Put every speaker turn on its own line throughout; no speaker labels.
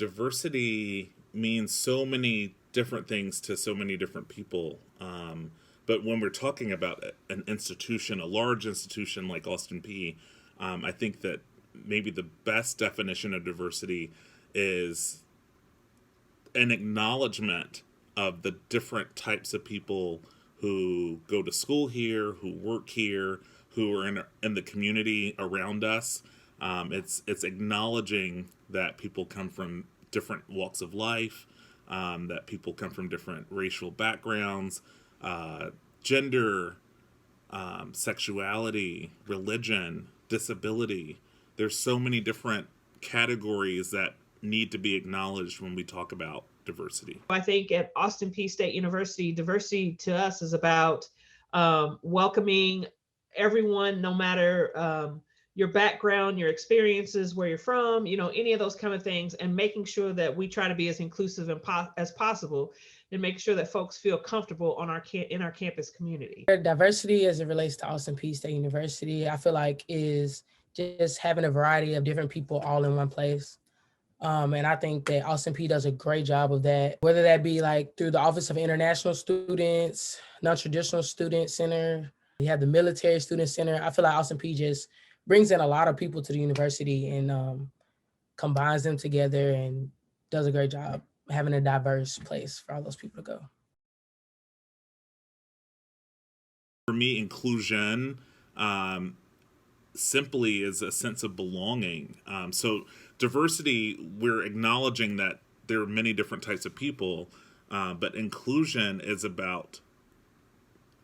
Diversity means so many different things to so many different people. But when we're talking about an institution, a large institution like Austin Peay, I think that maybe the best definition of diversity is an acknowledgement of the different types of people who go to school here, who work here, who are in the community around us. It's acknowledging that people come from different walks of life, that people come from different racial backgrounds, gender, sexuality, religion, disability. There's so many different categories that need to be acknowledged when we talk about diversity.
I think at Austin Peay State University, diversity to us is about welcoming everyone, no matter your background, your experiences, where you're from, any of those kind of things, and making sure that we try to be as inclusive as possible and make sure that folks feel comfortable in our campus community.
Diversity as it relates to Austin Peay State University, I feel like is just having a variety of different people all in one place. And I think that Austin Peay does a great job of that, whether that be like through the Office of International Students, Non-Traditional Student Center, you have the Military Student Center. I feel like Austin Peay just brings in a lot of people to the university and combines them together and does a great job having a diverse place for all those people to go.
For me, inclusion simply is a sense of belonging. So diversity, we're acknowledging that there are many different types of people, but inclusion is about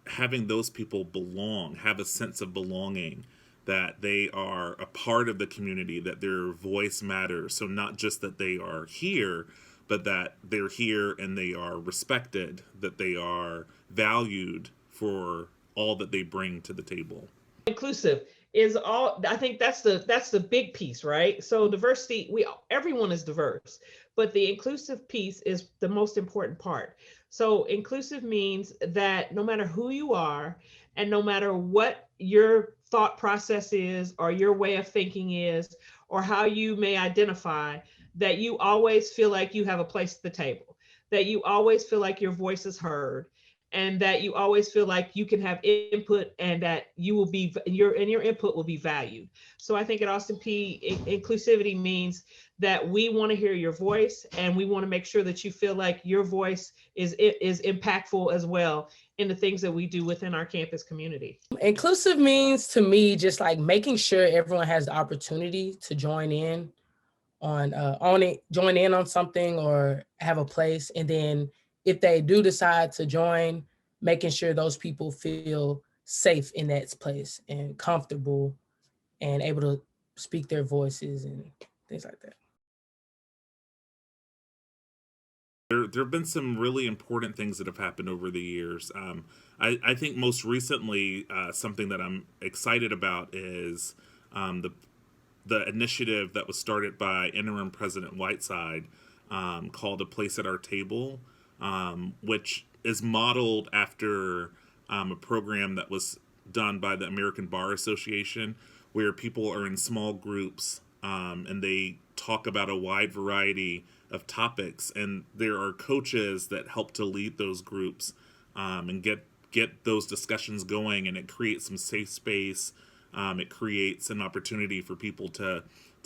having those people belong, have a sense of belonging, that they are a part of the community, that their voice matters. So not just that they are here, but that they're here and they are respected, that they are valued for all that they bring to the table.
Inclusive is all, I think that's the big piece, right? So diversity, everyone is diverse, but the inclusive piece is the most important part. So inclusive means that no matter who you are and no matter what your thought process is or your way of thinking is or how you may identify, that you always feel like you have a place at the table, that you always feel like your voice is heard, and that you always feel like you can have input and that your input will be valued. So I think at Austin Peay, inclusivity means that we want to hear your voice and we want to make sure that you feel like your voice is impactful as well in the things that we do within our campus community.
Inclusive means to me just like making sure everyone has the opportunity to join in on something or have a place, and then if they do decide to join, making sure those people feel safe in that place and comfortable and able to speak their voices and things like that.
There have been some really important things that have happened over the years. I think most recently, something that I'm excited about is the initiative that was started by interim President Whiteside called A Place at Our Table, which is modeled after a program that was done by the American Bar Association, where people are in small groups and they talk about a wide variety of topics, and there are coaches that help to lead those groups and get those discussions going, and it creates some safe space. It creates an opportunity for people to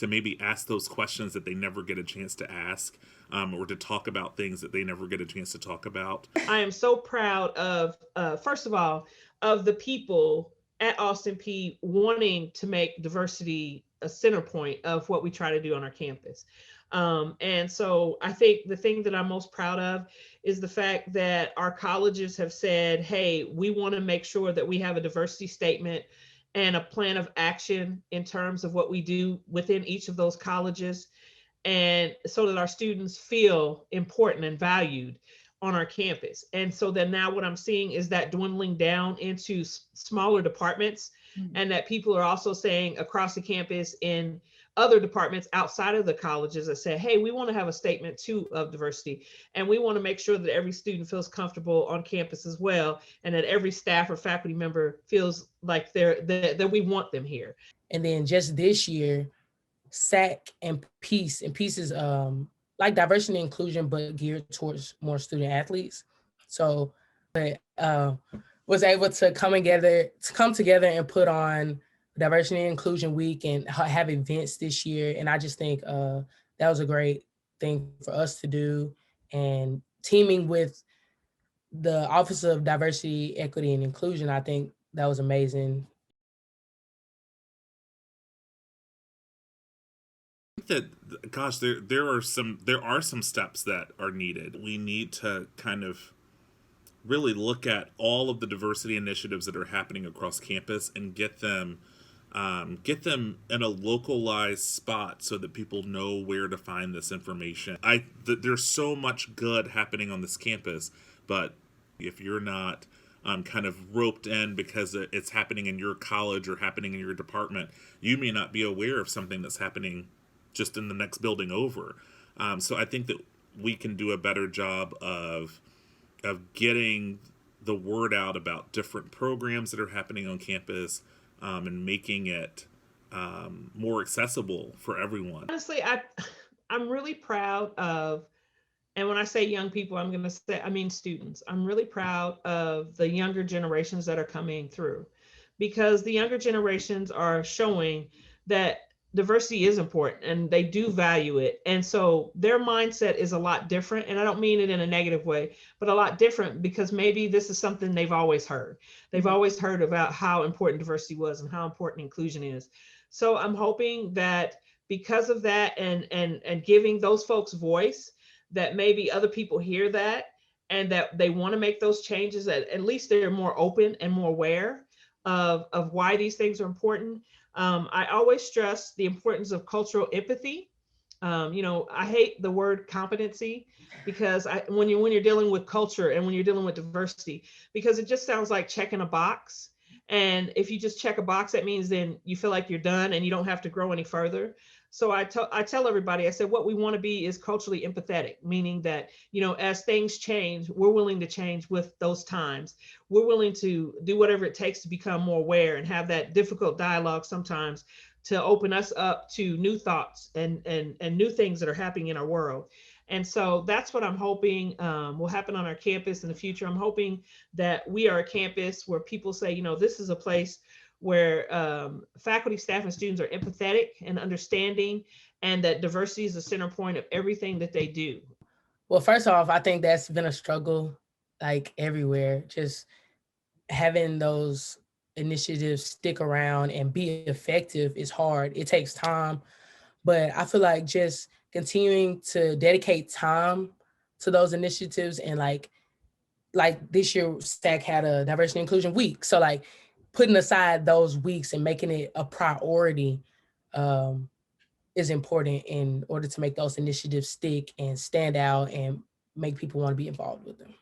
maybe ask those questions that they never get a chance to ask, or to talk about things that they never get a chance to talk about.
I am so proud of, first of all, of the people at Austin Peay wanting to make diversity a center point of what we try to do on our campus. And so I think the thing that I'm most proud of is the fact that our colleges have said, hey, we want to make sure that we have a diversity statement and a plan of action in terms of what we do within each of those colleges, and so that our students feel important and valued on our campus. And so then now what I'm seeing is that dwindling down into smaller departments, and that people are also saying across the campus in other departments outside of the colleges that say, hey, we want to have a statement too of diversity. And we want to make sure that every student feels comfortable on campus as well. And that every staff or faculty member feels like that we want them here.
And then just this year, SAC and Paez is like diversity and inclusion, but geared towards more student athletes. So, but was able to come together and put on Diversity and Inclusion Week and have events this year. And I just think that was a great thing for us to do. And teaming with the Office of Diversity, Equity, and Inclusion, I think that was amazing.
That, gosh, there are some steps that are needed. We need to kind of really look at all of the diversity initiatives that are happening across campus and get them in a localized spot so that people know where to find this information. There's so much good happening on this campus, but if you're not kind of roped in because it's happening in your college or happening in your department, you may not be aware of something that's happening just in the next building over. So I think that we can do a better job of getting the word out about different programs that are happening on campus, and making it more accessible for everyone.
Honestly, I'm really proud of, and when I say young people, I mean students. I'm really proud of the younger generations that are coming through, because the younger generations are showing that diversity is important and they do value it. And so their mindset is a lot different. And I don't mean it in a negative way, but a lot different, because maybe this is something they've always heard. They've always heard about how important diversity was and how important inclusion is. So I'm hoping that because of that and giving those folks voice, that maybe other people hear that and that they want to make those changes, that at least they're more open and more aware of why these things are important. I always stress the importance of cultural empathy. I hate the word competency, because when you're dealing with culture and when you're dealing with diversity, because it just sounds like checking a box. And if you just check a box, that means then you feel like you're done and you don't have to grow any further. So I tell everybody, I said, what we want to be is culturally empathetic, meaning that, as things change, we're willing to change with those times. We're willing to do whatever it takes to become more aware and have that difficult dialogue sometimes to open us up to new thoughts and new things that are happening in our world. And so that's what I'm hoping will happen on our campus in the future. I'm hoping that we are a campus where people say, this is a place where faculty, staff, and students are empathetic and understanding, and that diversity is the center point of everything that they do.
Well, first off, I think that's been a struggle, like everywhere. Just having those initiatives stick around and be effective is hard. It takes time, but I feel like just continuing to dedicate time to those initiatives, and like this year, STAC had a Diversity and Inclusion Week. So like putting aside those weeks and making it a priority is important in order to make those initiatives stick and stand out and make people want to be involved with them.